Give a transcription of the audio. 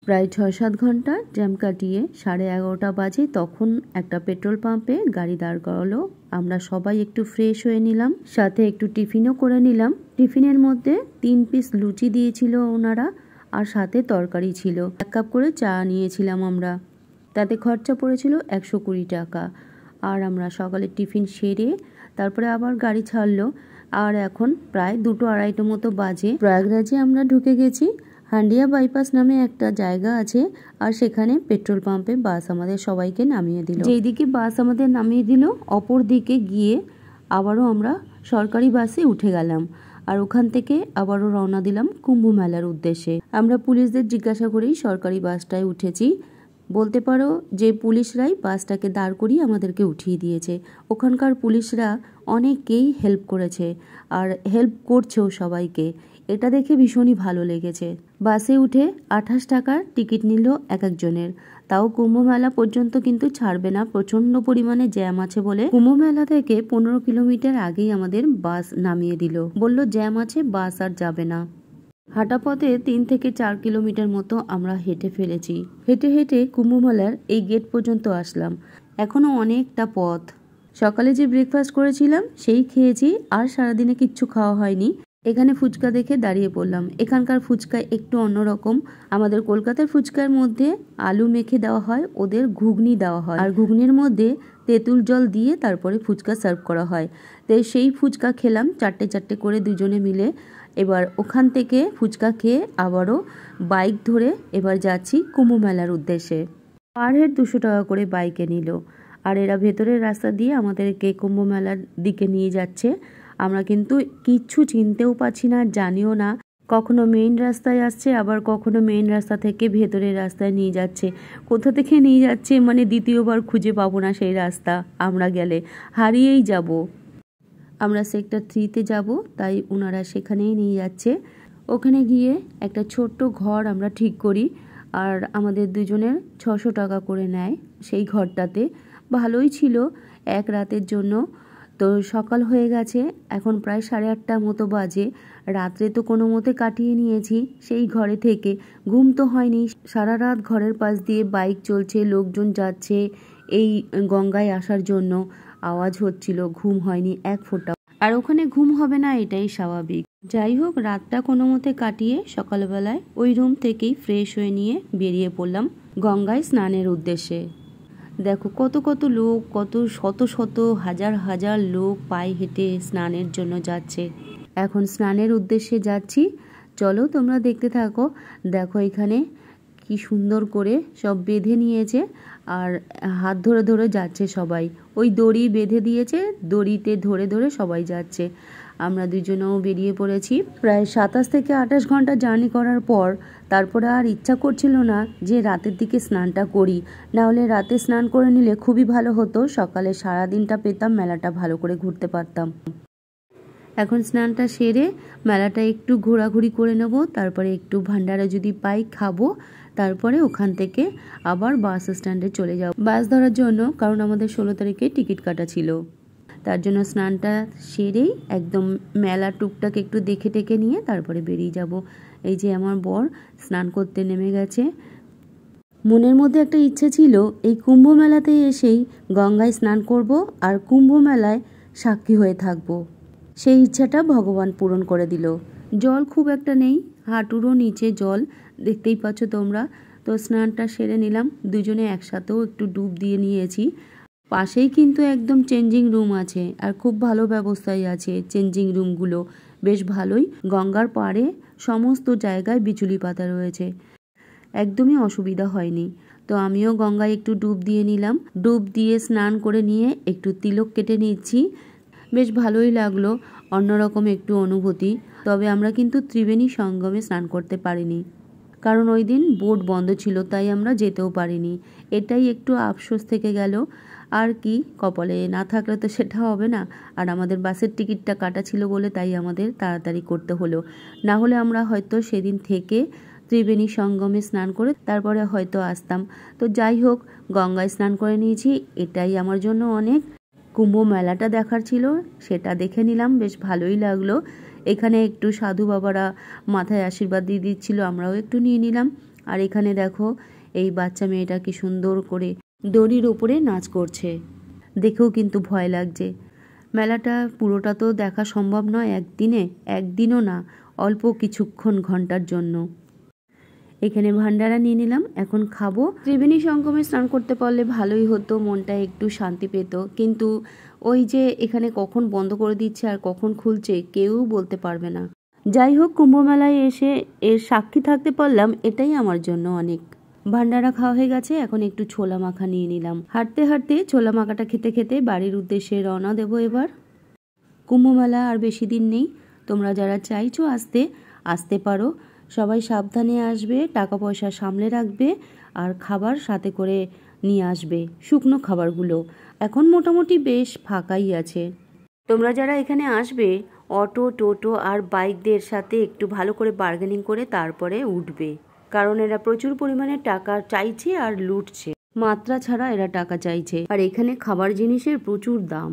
প্রায় ৬-৭ ঘন্টা জ্যাম কাটিয়ে 11:30 বাজে তখন একটা পেট্রোল পাম্পে গাড়ি দাঁড় করালো। আমরা সবাই একটু ফ্রেশ হয়ে নিলাম, সাথে একটু টিফিনও করে নিলাম। টিফিনের মধ্যে 3 পিস লুচি দিয়েছিল ওনারা, আর সাথে তরকারি ছিল। 1 কাপ করে চা নিয়েছিলাম আমরা, তাতে খরচা পড়েছিল 120 টাকা। আর আমরা সকালে টিফিন সেরে তারপরে আবার গাড়ি ছাড়লো। আর এখন প্রায় 2-2:30 মতো বাজে। প্রয়াগরাজে আমরা ঢুকে গেছি। হান্ডিয়া বাইপাস নামে একটা জায়গা আছে, আর সেখানে পেট্রোল পাম্পে বাস আমাদের সবাইকে নামিয়ে দিল। যেই দিকে বাস আমাদের নামিয়ে দিল, অপর দিকে গিয়ে আবারও আমরা সরকারি বাসে উঠে গেলাম। আর ওখান থেকে আবারও রওনা দিলাম কুম্ভ মেলার উদ্দেশ্যে। আমরা পুলিশদের জিজ্ঞাসা করেই সরকারি বাসটায় উঠেছি। বলতে পারো যে পুলিশরাই বাসটাকে দাঁড় করিয়ে আমাদেরকে উঠিয়ে দিয়েছে। ওখানকার পুলিশরা অনেকেই হেল্প করেছে, আর হেল্প করছেও সবাইকে। এটা দেখে ভীষণই ভালো লেগেছে। বাসে উঠে 28 টাকার টিকিট নিল এক একজনের। তাও কুম্ভ মেলা পর্যন্ত কিন্তু ছাড়বে না, প্রচন্ড পরিমাণে জ্যাম আছে বলে। কুম্ভ মেলা থেকে 15 কিলোমিটার আগেই আমাদের বাস নামিয়ে দিল, বলল জ্যাম আছে, বাস আর যাবে না। হাঁটা পথে 3 থেকে 4 কিলোমিটার মতো আমরা হেঁটে ফেলেছি। হেঁটে হেঁটে কুম্ভ মেলার এই গেট পর্যন্ত আসলাম। এখনো অনেকটা পথ। সকালে যে ব্রেকফাস্ট করেছিলাম সেই খেয়েছি, আর সারাদিনে কিচ্ছু খাওয়া হয়নি। এখানে ফুচকা দেখে দাঁড়িয়ে পড়লাম। এখানকার ফুচকা একটু অন্যরকম। আমাদের কলকাতার ফুচকার মধ্যে আলু মেখে দেওয়া হয়, ওদের ঘুগনি দেওয়া হয়, আর ঘুগনির মধ্যে তেঁতুল জল দিয়ে তারপরে ফুচকা সার্ভ করা হয়। তো সেই ফুচকা খেলাম 4টে করে দুজনে মিলে। এবার ওখান থেকে ফুচকা খেয়ে আবারও বাইক ধরে এবার যাচ্ছি কুম্ভ মেলার উদ্দেশ্যে। পার হেড 200 টাকা করে বাইকে নিল, আর এরা ভেতরের রাস্তা দিয়ে আমাদেরকে কুম্ভ মেলার দিকে নিয়ে যাচ্ছে। আমরা কিন্তু কিচ্ছু চিনতেও পারছি না, জানিও না। কখনো মেইন রাস্তায় আসছে, আবার কখনো মেইন রাস্তা থেকে ভেতরের রাস্তায় নিয়ে যাচ্ছে। কোথা থেকে নিয়ে যাচ্ছে মানে দ্বিতীয়বার খুঁজে পাবো না সেই রাস্তা। আমরা গেলে হারিয়েই যাব। আমরা সেক্টর 3-তে যাব, তাই ওনারা সেখানেই নিয়ে যাচ্ছে। ওখানে গিয়ে একটা ছোট্ট ঘর আমরা ঠিক করি, আর আমাদের দুজনের 600 টাকা করে নেয় সেই ঘরটাতে। ভালোই ছিল এক রাতের জন্য। তো সকাল হয়ে গেছে, এখন প্রায় 8:30 মতো বাজে। রাত্রে তো কোনো মতে কাটিয়ে নিয়েছি সেই ঘরে থেকে। ঘুম তো হয়নি, সারা রাত ঘরের পাশ দিয়ে বাইক চলছে, লোকজন যাচ্ছে এই গঙ্গায় আসার জন্য। আওয়াজ হচ্ছিল, ঘুম হয়নি এক ফোঁটা। আর ওখানে ঘুম হবে না এটাই স্বাভাবিক। যাই হোক, রাতটা কোনো মতে কাটিয়ে সকালবেলায় ওই রুম থেকেই ফ্রেশ হয়ে নিয়ে বেরিয়ে পড়লাম গঙ্গায় স্নানের উদ্দেশ্যে। দেখো কত কত লোক, কত শত শত হাজার হাজার লোক পায়ে হেঁটে স্নানের জন্য যাচ্ছে। এখন স্নানের উদ্দেশ্যে যাচ্ছি, চলো তোমরা দেখতে থাকো। দেখো এখানে কি সুন্দর করে সব বেঁধে নিয়েছে, আর হাত ধরে ধরে যাচ্ছে সবাই। ওই দড়ি বেঁধে দিয়েছে, দড়িতে ধরে ধরে সবাই যাচ্ছে। আমরা দুজনেও বেরিয়ে পড়েছি। প্রায় 27 থেকে 28 ঘন্টা জার্নি করার পর তারপরে আর ইচ্ছা করছিল না যে রাতের দিকে স্নানটা করি, না হলে রাতে স্নান করে নিলে খুবই ভালো হতো। সকালে সারাদিনটা পেতাম, মেলাটা ভালো করে ঘুরতে পারতাম। এখন স্নানটা সেরে মেলাটা একটু ঘোরাঘুরি করে নেব, তারপরে একটু ভান্ডারা যদি পাই খাবো, তারপরে ওখান থেকে আবার বাস স্ট্যান্ডে চলে যাব বাস ধরার জন্য, কারণ আমাদের 16 তারিখে টিকিট কাটা ছিল। তার জন্য স্নানটা সেরেই একদম মেলা টুকটাক একটু দেখে টেকে নিয়ে তারপরে বেরিয়ে যাব। এই যে আমার বর স্নান করতে নেমে গেছে। মনের মধ্যে একটা ইচ্ছে ছিল এই কুম্ভ মেলাতে এসেই গঙ্গায় স্নান করব, আর কুম্ভ মেলায় সাক্ষী হয়ে থাকব। সেই ইচ্ছাটা ভগবান পূরণ করে দিল। জল খুব একটা নেই, হাঁটুরও নিচে জল, দেখতেই পাচ্ছ তোমরা। তো স্নানটা সেরে নিলাম, দুজনে একসাথেও একটু ডুব দিয়ে নিয়েছি। পাশেই কিন্তু একদম চেঞ্জিং রুম আছে, আর খুব ভালো ব্যবস্থাই আছে চেঞ্জিং রুমগুলো, বেশ ভালোই। গঙ্গার পাড়ে সমস্ত জায়গায় বিচুলি পাতা রয়েছে, একদমই অসুবিধা হয়নি। তো আমিও গঙ্গায় একটু ডুব দিয়ে নিলাম। ডুব দিয়ে স্নান করে নিয়ে একটু তিলক কেটে নিচ্ছি। বেশ ভালোই লাগলো, অন্যরকম একটু অনুভূতি। তবে আমরা কিন্তু ত্রিবেণী সঙ্গমে স্নান করতে পারিনি, কারণ ওই দিন বোট বন্ধ ছিল, তাই আমরা যেতেও পারিনি। এটাই একটু আফসোস থেকে গেল। আর কি, কপালে না থাকলে তো সেটা হবে না। আর আমাদের বাসের টিকিটটা কাটা ছিল বলে তাই আমাদের তাড়াতাড়ি করতে হলো, না হলে আমরা হয়তো সেদিন থেকে ত্রিবেণী সঙ্গমে স্নান করে তারপরে হয়তো আসতাম। তো যাই হোক, গঙ্গায় স্নান করে নিয়েছি, এটাই আমার জন্য অনেক। কুম্ভ মেলাটা দেখার ছিল, সেটা দেখে নিলাম, বেশ ভালোই লাগলো। এখানে একটু সাধু বাবারা মাথায় আশীর্বাদ দিয়ে দিচ্ছিল, আমরাও একটু নিয়ে নিলাম। আর এখানে দেখো এই বাচ্চা মেয়েটা কি সুন্দর করে দড়ির ওপরে নাচ করছে, দেখেও কিন্তু ভয় লাগছে। মেলাটা পুরোটা তো দেখা সম্ভব নয় একদিনও না, অল্প কিছুক্ষণ ঘন্টার জন্য। এখানে ভান্ডারা নিয়ে নিলাম, এখন খাবো। ত্রিবেণী সঙ্গমে স্নান করতে পারলে ভালোই হতো, মনটা একটু শান্তি পেত, কিন্তু ওই যে এখানে কখন বন্ধ করে দিচ্ছে আর কখন খুলছে কেউ বলতে পারবে না। যাই হোক, কুম্ভ মেলায় এসে এর সাক্ষী থাকতে পারলাম, এটাই আমার জন্য অনেক। ভান্ডারা খাওয়া হয়ে গেছে, এখন একটু ছোলা মাখা নিয়ে নিলাম। হাঁটতে হাঁটতে ছোলা মাখাটা খেতে খেতে বাড়ির উদ্দেশ্যে রওনা দেবো এবার। কুম্ভ মেলা আর বেশি দিন নেই, তোমরা যারা চাইছো আসতে পারো। সবাই সাবধানে আসবে, টাকা পয়সা সামলে রাখবে, আর খাবার সাথে করে নিয়ে আসবে, শুকনো খাবারগুলো। এখন মোটামুটি বেশ ফাঁকাই আছে। তোমরা যারা এখানে আসবে অটো, টোটো আর বাইকদের সাথে একটু ভালো করে বার্গেনিং করে তারপরে উঠবে, কারণ এরা প্রচুর পরিমাণে টাকা চাইছে আর লুটছে, মাত্রা ছাড়া এরা টাকা চাইছে। আর এখানে খাবার জিনিসের প্রচুর দাম।